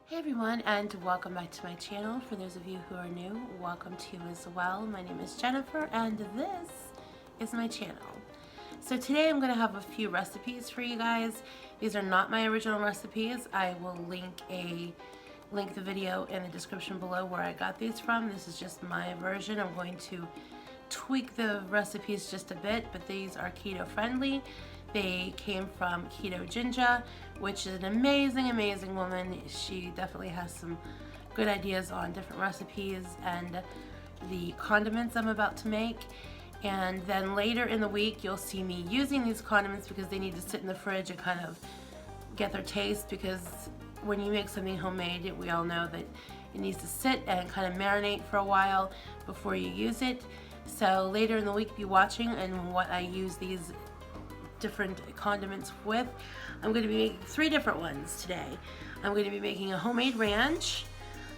Hey everyone, and welcome back to my channel. For those of you who are new, welcome to as well. My name is Jennifer and this is my channel. So today I'm going to have a few recipes for you guys. These are not my original recipes. I will link the video in the description below where I got these from. This is just my version. I'm going to tweak the recipes just a bit, but these are keto friendly. They came from Keto Ginger, which is an amazing woman. She definitely has some good ideas on different recipes and the condiments I'm about to make. And then later in the week, you'll see me using these condiments because they need to sit in the fridge and kind of get their taste, because when you make something homemade, we all know that it needs to sit and kind of marinate for a while before you use it. So later in the week, be watching and what I use these different condiments with. I'm going to be making 3 different ones today. I'm going to be making a homemade ranch,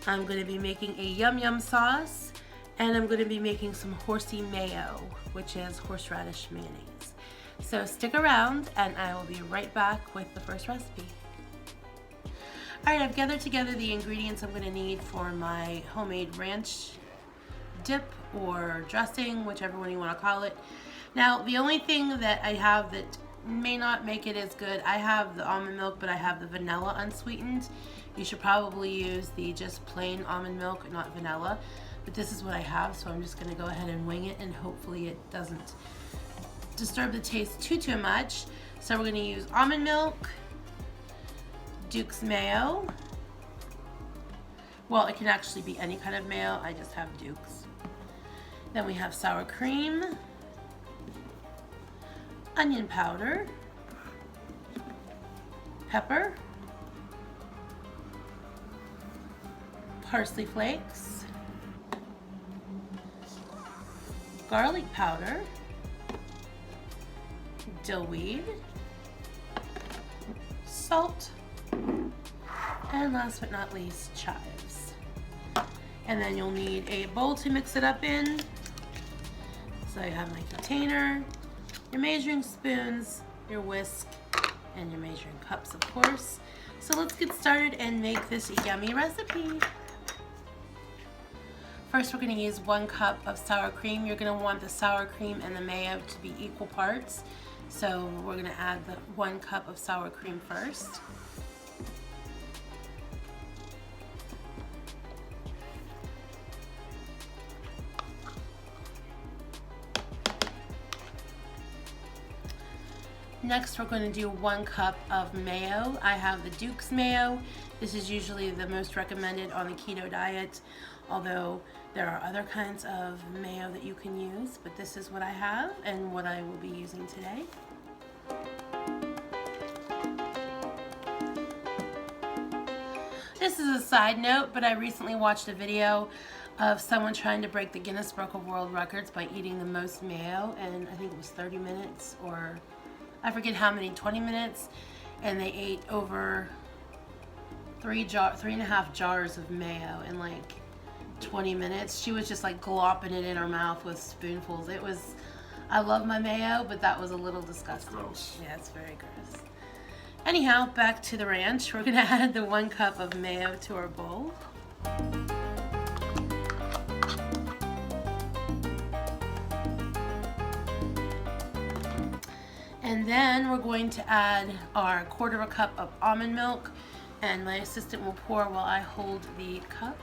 I'm going to be making a yum sauce, and I'm going to be making some horsey mayo, which is horseradish mayonnaise. So stick around and I will be right back with the first recipe. Alright, I've gathered together the ingredients I'm going to need for my homemade ranch dip or dressing, whichever one you want to call it. Now, the only thing that I have that may not make it as good, I have the almond milk, but I have the vanilla unsweetened. You should probably use the just plain almond milk, not vanilla. But this is what I have, so I'm just going to go ahead and wing it, and hopefully it doesn't disturb the taste too much. So we're going to use almond milk, Duke's mayo. Well, it can actually be any kind of mayo, I just have Duke's. Then we have sour cream, onion powder, pepper, parsley flakes, garlic powder, dill weed, salt, and last but not least, chives. And then you'll need a bowl to mix it up in. So I have my container, your measuring spoons, your whisk, and your measuring cups, of course. So let's get started and make this yummy recipe. First, we're going to use 1 cup of sour cream. You're going to want the sour cream and the mayo to be equal parts. So we're going to add the 1 cup of sour cream first. Next, we're going to do 1 cup of mayo. I have the Duke's mayo. This is usually the most recommended on the keto diet, although there are other kinds of mayo that you can use, but this is what I have and what I will be using today. This is a side note, but I recently watched a video of someone trying to break the Guinness Book of World Records by eating the most mayo, and I think it was 30 minutes, or I forget how many, 20 minutes, and they ate over 3.5 jars of mayo in like 20 minutes. She was just like glopping it in her mouth with spoonfuls. It was, I love my mayo, but that was a little disgusting. Gross. Yeah, it's very gross. Anyhow, back to the ranch. We're gonna add the 1 cup of mayo to our bowl. And then we're going to add our 1/4 cup of almond milk, and my assistant will pour while I hold the cup.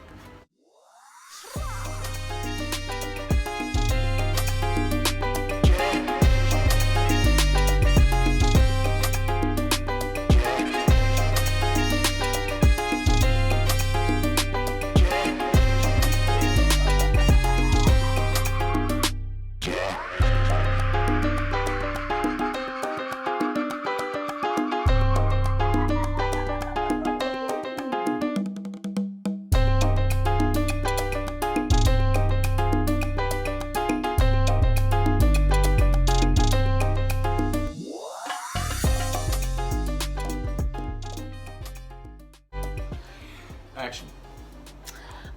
Action.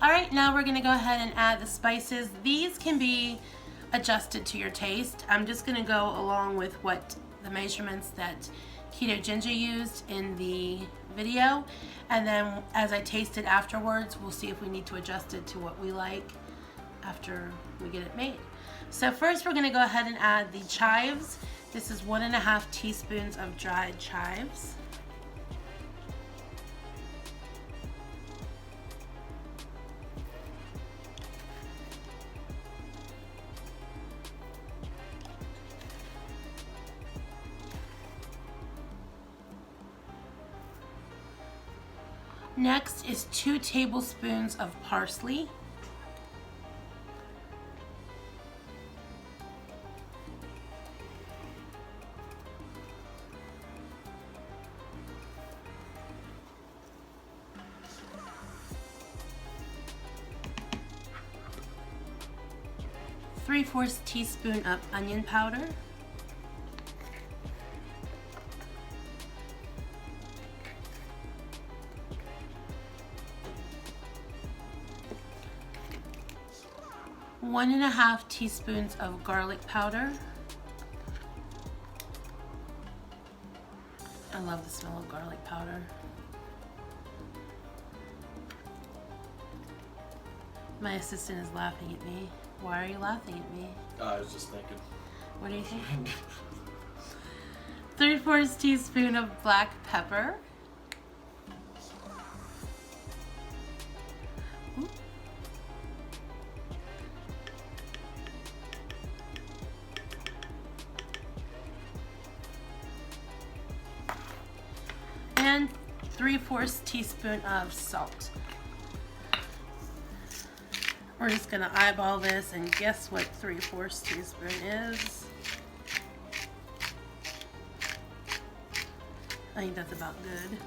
Alright, now we're going to go ahead and add the spices. These can be adjusted to your taste. I'm just going to go along with what the measurements that Keto Ginger used in the video, and then as I taste it afterwards, we'll see if we need to adjust it to what we like after we get it made. So first we're going to go ahead and add the chives. This is 1.5 teaspoons of dried chives. Next is 2 tablespoons of parsley. Three-fourths teaspoon of onion powder. One and a half teaspoons of garlic powder. I love the smell of garlic powder. My assistant is laughing at me. Why are you laughing at me? I was just thinking. What do you think? 3/4 teaspoon of black pepper. Ooh. And 3/4 teaspoon of salt. We're just gonna eyeball this and guess what 3/4 teaspoon is. I think that's about good.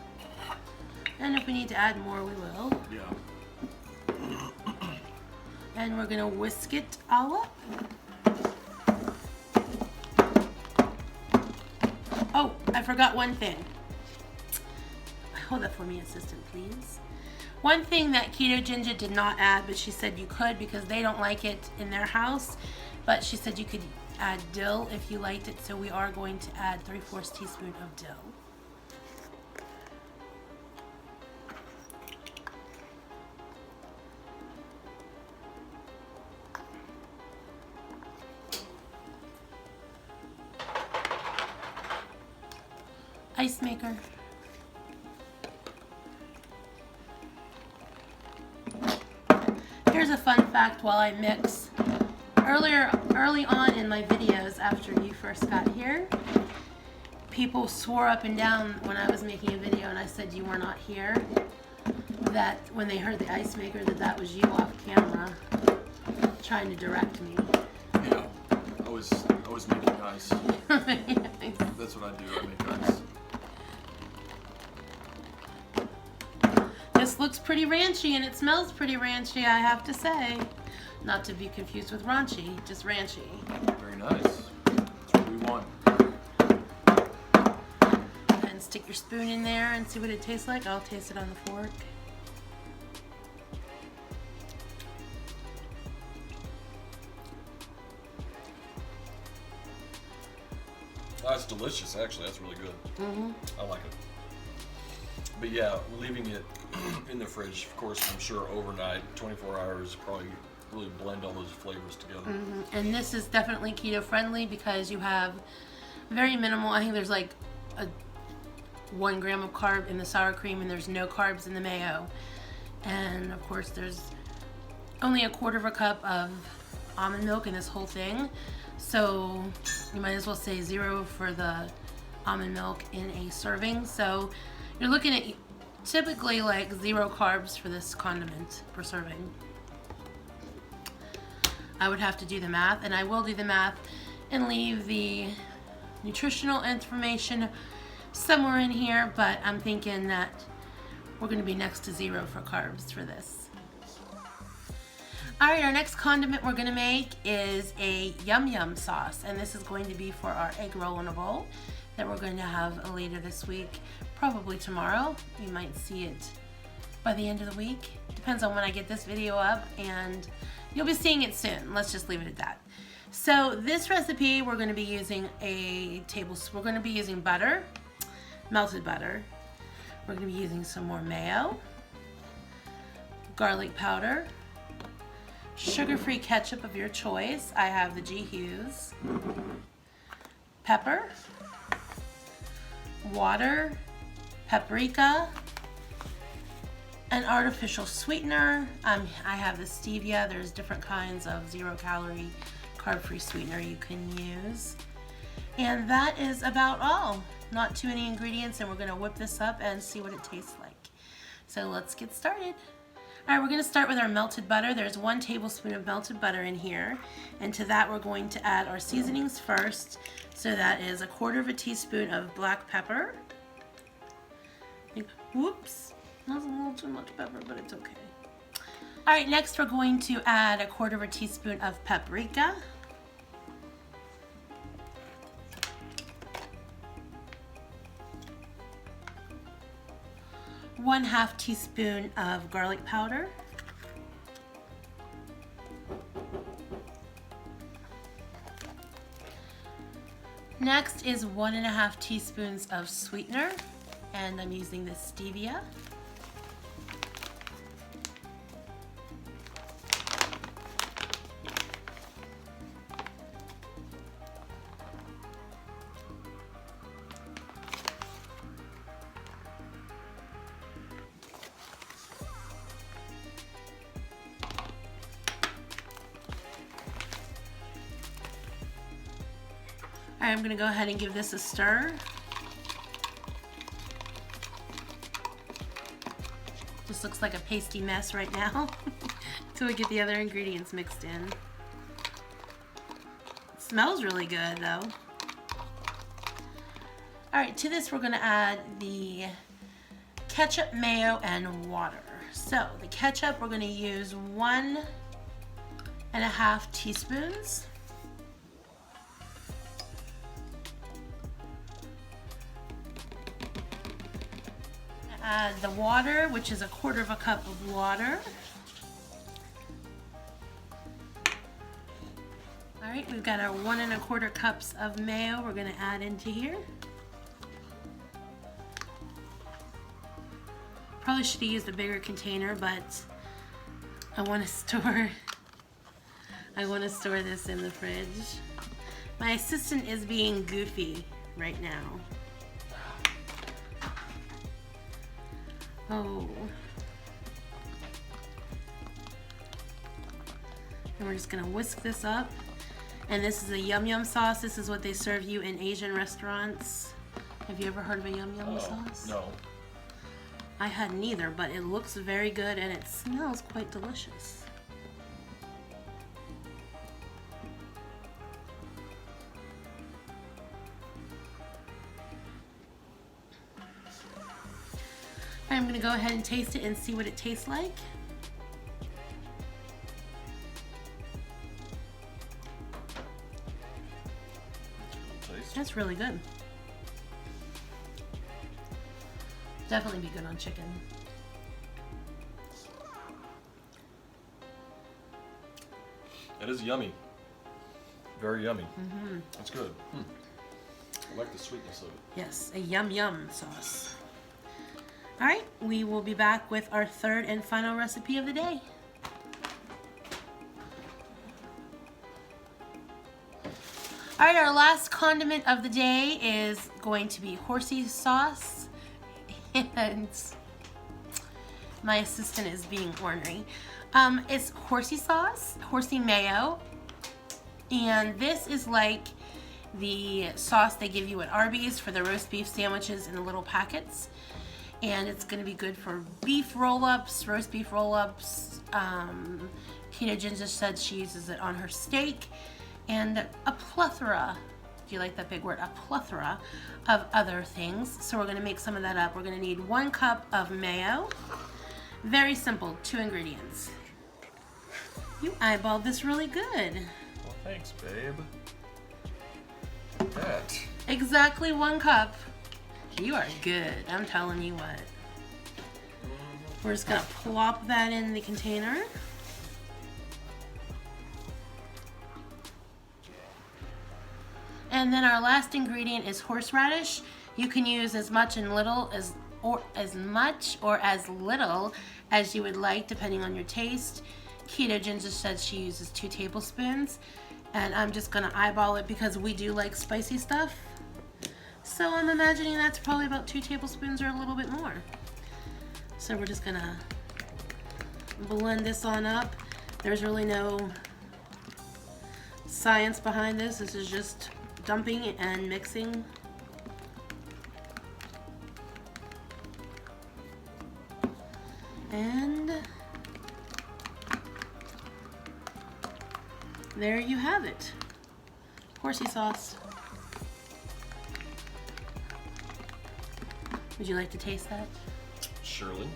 And if we need to add more, we will. Yeah. And we're gonna whisk it all up. Oh, I forgot one thing. Hold that for me, assistant, please. One thing that Keto Ginger did not add, but she said you could because they don't like it in their house, but she said you could add dill if you liked it, so we are going to add 3/4 teaspoon of dill. Ice maker. Here's a fun fact while I mix. Early on in my videos after you first got here, people swore up and down when I was making a video and I said you were not here, that when they heard the ice maker that was you off camera trying to direct me. Yeah, I was making ice. That's what I do, I make ice. This looks pretty ranchy and it smells pretty ranchy, I have to say. Not to be confused with raunchy, just ranchy. Very nice. That's what we want. And stick your spoon in there and see what it tastes like. I'll taste it on the fork. Oh, it's delicious, actually. That's really good. Mm-hmm. I like it. But yeah, leaving it in the fridge, of course, I'm sure overnight, 24 hours, probably really blend all those flavors together. Mm-hmm. And this is definitely keto friendly because you have very minimal, I think there's like 1 gram of carb in the sour cream and there's no carbs in the mayo. And of course there's only 1/4 cup of almond milk in this whole thing. So you might as well say 0 for the almond milk in a serving. So you're looking at typically like 0 carbs for this condiment per serving. I would have to do the math, and I will do the math and leave the nutritional information somewhere in here, but I'm thinking that we're going to be next to 0 for carbs for this. Alright, our next condiment we're going to make is a yum yum sauce, and this is going to be for our egg roll in a bowl that we're going to have later this week, probably tomorrow. You might see it by the end of the week. Depends on when I get this video up, and you'll be seeing it soon. Let's just leave it at that. So this recipe, we're going to be using we're going to be using butter, melted butter. We're going to be using some more mayo, garlic powder, sugar-free ketchup of your choice. I have the G. Hughes. Pepper, water, paprika, an artificial sweetener. I have the stevia. There's different kinds of 0-calorie, carb-free sweetener you can use. And that is about all. Not too many ingredients, and we're going to whip this up and see what it tastes like. So let's get started. All right, we're going to start with our melted butter. There's 1 tablespoon of melted butter in here. And to that, we're going to add our seasonings first. So that is 1/4 teaspoon of black pepper. Whoops, that's a little too much pepper, but it's okay. All right, next we're going to add 1/4 teaspoon of paprika. One-half teaspoon of garlic powder. Next is 1.5 teaspoons of sweetener, and I'm using the stevia. All right, I'm going to go ahead and give this a stir. Just looks like a pasty mess right now until we get the other ingredients mixed in. It smells really good though. All right, to this we're going to add the ketchup, mayo, and water. So the ketchup, we're going to use 1.5 teaspoons. Add the water, which is 1/4 cup of water. All right, we've got our 1 1/4 cups of mayo we're going to add into here. Probably should have used a bigger container, but I want to store this in the fridge. My assistant is being goofy right now. Oh. And we're just gonna whisk this up. And this is a yum yum sauce. This is what they serve you in Asian restaurants. Have you ever heard of a yum yum sauce? No. I hadn't either, but it looks very good and it smells quite delicious. I'm going to go ahead and taste it and see what it tastes like. That's really good. Definitely be good on chicken. It is yummy. Very yummy. Mm-hmm. That's good. I like the sweetness of it. Yes, a yum yum sauce. All right, we will be back with our third and final recipe of the day. All right, our last condiment of the day is going to be horsey sauce. And my assistant is being ornery. It's horsey sauce, horsey mayo, and this is like the sauce they give you at Arby's for the roast beef sandwiches in the little packets. And it's going to be good for beef roll-ups, roast beef roll-ups. Keto Ginger said she uses it on her steak, and a plethora, do you like that big word, a plethora of other things. So we're going to make some of that up. We're going to need 1 cup of mayo. Very simple, 2 ingredients. You eyeballed this really good. Well, thanks, babe. Look at that. Exactly 1 cup. You are good, I'm telling you what. We're just gonna plop that in the container. And then our last ingredient is horseradish. You can use as much and little as or as much or as little as you would like, depending on your taste. Keto Ginger said she uses 2 tablespoons, and I'm just gonna eyeball it because we do like spicy stuff. So I'm imagining that's probably about 2 tablespoons or a little bit more. So we're just gonna blend this on up. There's really no science behind this. This is just dumping and mixing. And there you have it. Horsey sauce. Would you like to taste that? Surely.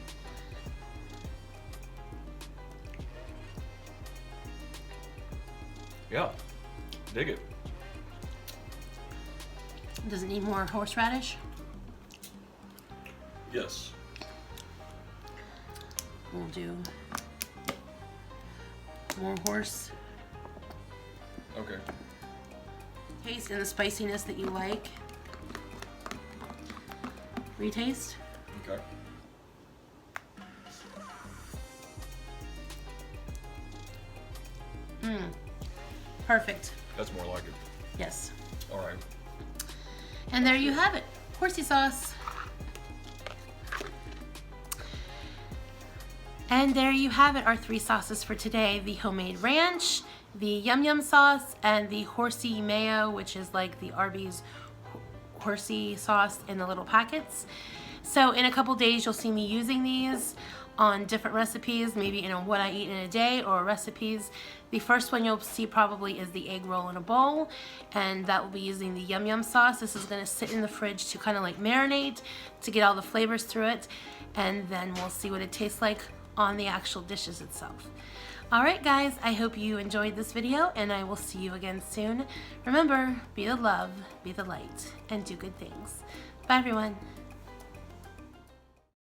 Yeah, dig it. Does it need more horseradish? Yes. We'll do more horse. Okay. Taste and the spiciness that you like. Retaste. Okay. Perfect. That's more like it. Yes. All right. And there you have it. Horsey sauce. And there you have it, our 3 sauces for today. The homemade ranch, the yum yum sauce, and the horsey mayo, which is like the Arby's horsey sauce in the little packets. So in a couple days, you'll see me using these on different recipes, maybe in a what I eat in a day or recipes. The first one you'll see probably is the egg roll in a bowl, and that will be using the yum yum sauce. This is gonna sit in the fridge to kind of like marinate, to get all the flavors through it, and then we'll see what it tastes like on the actual dishes itself. All right, guys, I hope you enjoyed this video, and I will see you again soon. Remember, be the love, be the light, and do good things. Bye, everyone.